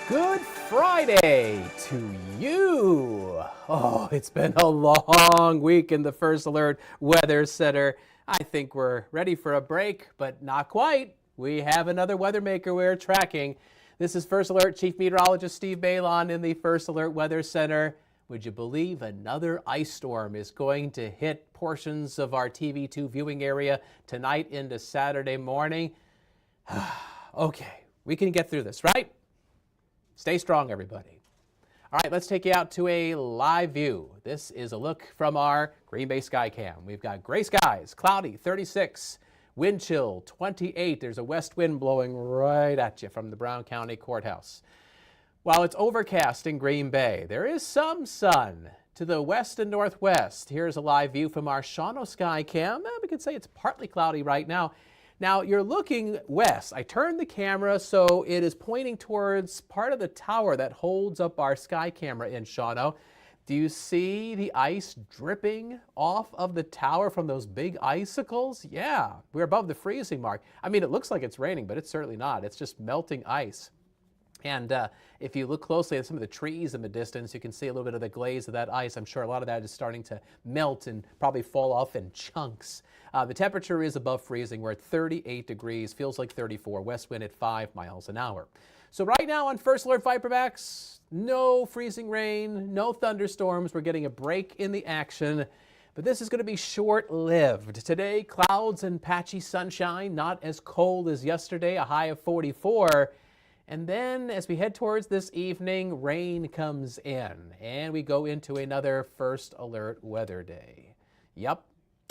Good Friday to you. Oh, it's been a long week in the First Alert Weather Center. I think we're ready for a break, but not quite. We have another weather maker we're tracking. This is First Alert Chief Meteorologist Steve Beylon in the First Alert Weather Center. Would you believe another ice storm is going to hit portions of our TV2 viewing area tonight into Saturday morning? Okay, we can get through this, right? Stay strong, everybody. All right, let's take you out to a live view. This is a look from our Green Bay Sky Cam. We've got gray skies, cloudy, 36, wind chill, 28. There's a west wind blowing right at you from the Brown County Courthouse. While it's overcast in Green Bay, there is some sun to the west and northwest. Here's a live view from our Shawano Sky Cam. We can say it's partly cloudy right now. Now, you're looking west. I turned the camera so it is pointing towards part of the tower that holds up our sky camera in Shawano. Do you see the ice dripping off of the tower from those big icicles? Yeah, we're above the freezing mark. I mean, it looks like it's raining, but it's certainly not. It's just melting ice. And if you look closely at some of the trees in the distance, you can see a little bit of the glaze of that ice. I'm sure a lot of that is starting to melt and probably fall off in chunks. The temperature is above freezing. We're at 38 degrees, feels like 34, west wind at 5 miles an hour. So right now on First Alert Viperbacks, no freezing rain, no thunderstorms. We're getting a break in the action. But this is going to be short-lived. Today, clouds and patchy sunshine, not as cold as yesterday, a high of 44. And then as we head towards this evening, rain comes in and we go into another First Alert weather day. Yep.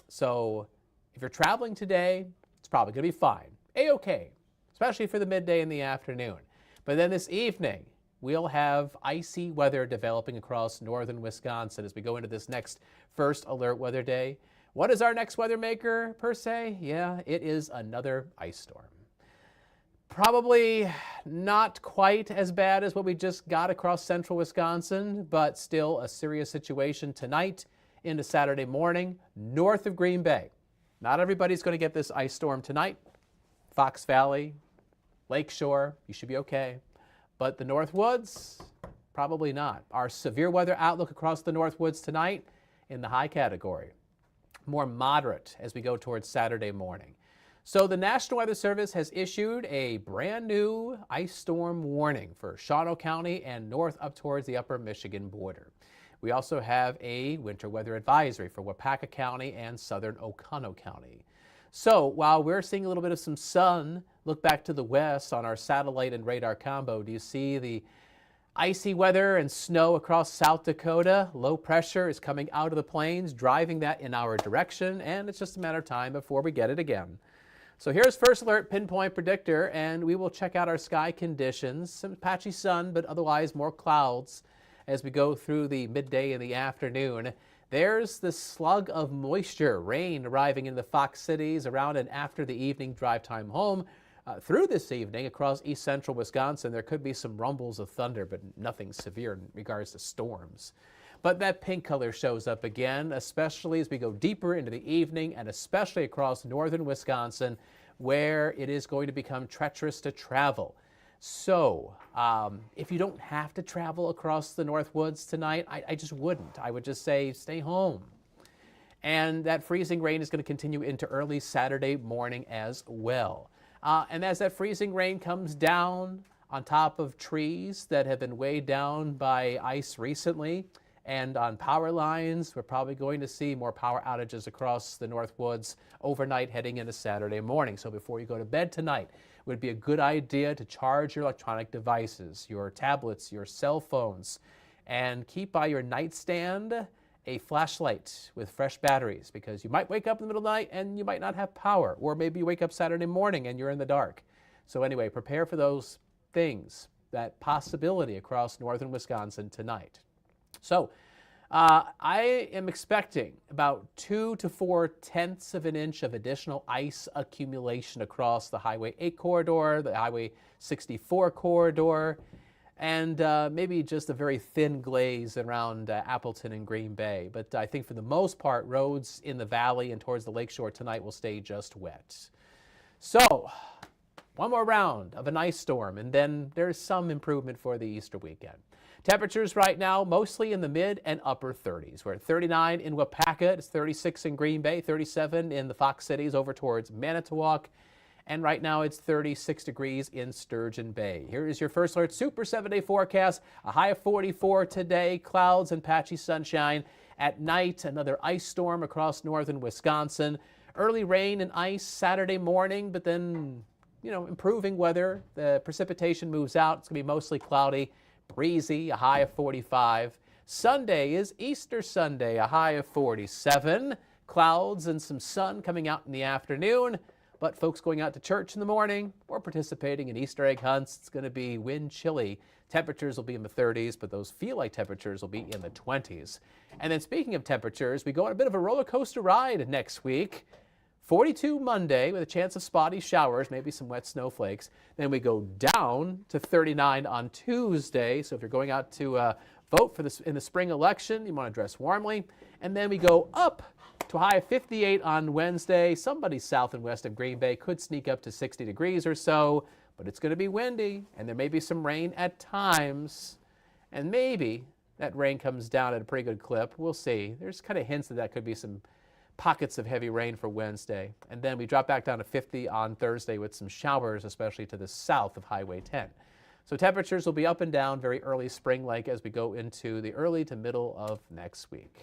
So if you're traveling today, it's probably going to be fine. A-okay, especially for the midday and the afternoon. But then this evening, we'll have icy weather developing across northern Wisconsin as we go into this next First Alert weather day. What is our next weather maker per se? Yeah, it is another ice storm. Probably not quite as bad as what we just got across central Wisconsin, but still a serious situation tonight into Saturday morning north of Green Bay. Not everybody's going to get this ice storm tonight. Fox Valley, Lakeshore, you should be okay. But the North Woods, probably not. Our severe weather outlook across the North Woods tonight in the high category. More moderate as we go towards Saturday morning. So the National Weather Service has issued a brand new ice storm warning for Shawano County and north up towards the upper Michigan border. We also have a winter weather advisory for Wapaka County and southern Oconto County. So while we're seeing a little bit of some sun, look back to the west on our satellite and radar combo. Do you see the icy weather and snow across South Dakota? Low pressure is coming out of the plains, driving that in our direction, and it's just a matter of time before we get it again. So here's First Alert Pinpoint Predictor, and we will check out our sky conditions. Some patchy sun, but otherwise more clouds as we go through the midday and the afternoon. There's the slug of moisture, rain arriving in the Fox cities around and after the evening drive time home. Through this evening across east central Wisconsin, there could be some rumbles of thunder, but nothing severe in regards to storms. But that pink color shows up again, especially as we go deeper into the evening and especially across northern Wisconsin, where it is going to become treacherous to travel. So if you don't have to travel across the North Woods tonight, I just wouldn't. I would just say stay home. And that freezing rain is going to continue into early Saturday morning as well. And as that freezing rain comes down on top of trees that have been weighed down by ice recently, and on power lines, we're probably going to see more power outages across the North Woods overnight heading into Saturday morning. So before you go to bed tonight, it would be a good idea to charge your electronic devices, your tablets, your cell phones, and keep by your nightstand a flashlight with fresh batteries, because you might wake up in the middle of the night and you might not have power, or maybe you wake up Saturday morning and you're in the dark. So anyway, prepare for those things, that possibility across northern Wisconsin tonight. So I am expecting about 2 to 4/10 of an inch of additional ice accumulation across the Highway 8 corridor, the Highway 64 corridor, and maybe just a very thin glaze around Appleton and Green Bay. But I think for the most part, roads in the valley and towards the lakeshore tonight will stay just wet. So one more round of an ice storm, and then there's some improvement for the Easter weekend. Temperatures right now mostly in the mid and upper 30s. We're at 39 in Wapaka, it's 36 in Green Bay, 37 in the Fox Cities over towards Manitowoc, and right now it's 36 degrees in Sturgeon Bay. Here is your First Alert Super 7-day forecast. A high of 44 today, clouds and patchy sunshine. At night, another ice storm across northern Wisconsin. Early rain and ice Saturday morning, but then, improving weather. The precipitation moves out. It's going to be mostly cloudy, breezy, a high of 45. Sunday is Easter Sunday, a high of 47. Clouds and some sun coming out in the afternoon. But folks going out to church in the morning or participating in Easter egg hunts, it's going to be wind chilly. Temperatures will be in the 30s, but those feel-like temperatures will be in the 20s. And then speaking of temperatures, we go on a bit of a roller coaster ride next week. 42 Monday with a chance of spotty showers, maybe some wet snowflakes. Then we go down to 39 on Tuesday. So if you're going out to vote for in the spring election, you want to dress warmly. And then we go up to a high of 58 on Wednesday. Somebody south and west of Green Bay could sneak up to 60 degrees or so, but it's going to be windy, and there may be some rain at times. And maybe that rain comes down at a pretty good clip. We'll see. There's kind of hints that could be some pockets of heavy rain for Wednesday. And then we drop back down to 50 on Thursday with some showers, especially to the south of Highway 10. So temperatures will be up and down, very early spring-like as we go into the early to middle of next week.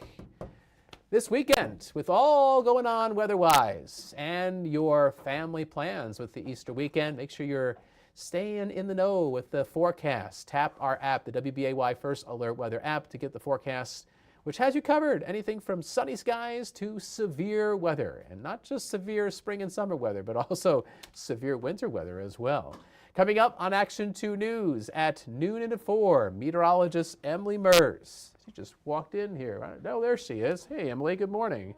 This weekend, with all going on weather-wise and your family plans with the Easter weekend, make sure you're staying in the know with the forecast. Tap our app, the WBAY First Alert Weather app, to get the forecast, which has you covered. Anything from sunny skies to severe weather, and not just severe spring and summer weather, but also severe winter weather as well. Coming up on Action 2 News at noon and at 4, meteorologist Emily Mers. She just walked in here. Oh, there she is. Hey, Emily, good morning.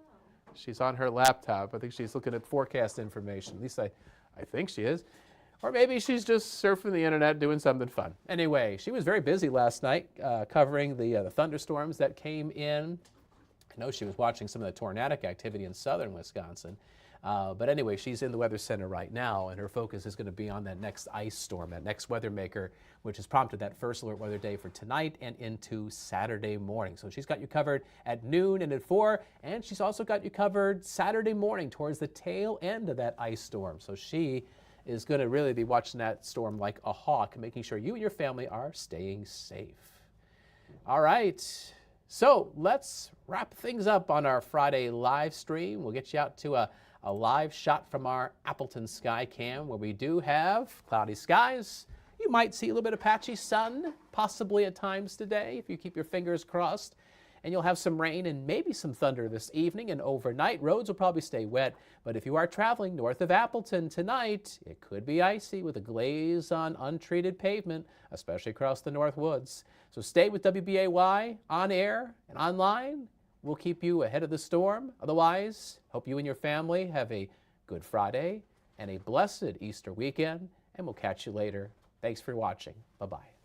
She's on her laptop. I think she's looking at forecast information. At least I think she is. Or maybe she's just surfing the internet doing something fun. Anyway, she was very busy last night covering the thunderstorms that came in. I know she was watching some of the tornadic activity in southern Wisconsin. But anyway, she's in the Weather Center right now, and her focus is going to be on that next ice storm, that next weather maker, which has prompted that first alert weather day for tonight and into Saturday morning. So she's got you covered at noon and at 4, and she's also got you covered Saturday morning towards the tail end of that ice storm. So she is going to really be watching that storm like a hawk, making sure you and your family are staying safe. All right. So let's wrap things up on our Friday live stream. We'll get you out to a live shot from our Appleton sky cam where we do have cloudy skies. You might see a little bit of patchy sun, possibly at times today, if you keep your fingers crossed. And you'll have some rain and maybe some thunder this evening and overnight. Roads will probably stay wet, but if you are traveling north of Appleton tonight, it could be icy with a glaze on untreated pavement, especially across the North Woods. So stay with WBAY on air and online. We'll keep you ahead of the storm. Otherwise, hope you and your family have a good Friday and a blessed Easter weekend, and we'll catch you later. Thanks for watching. Bye-bye.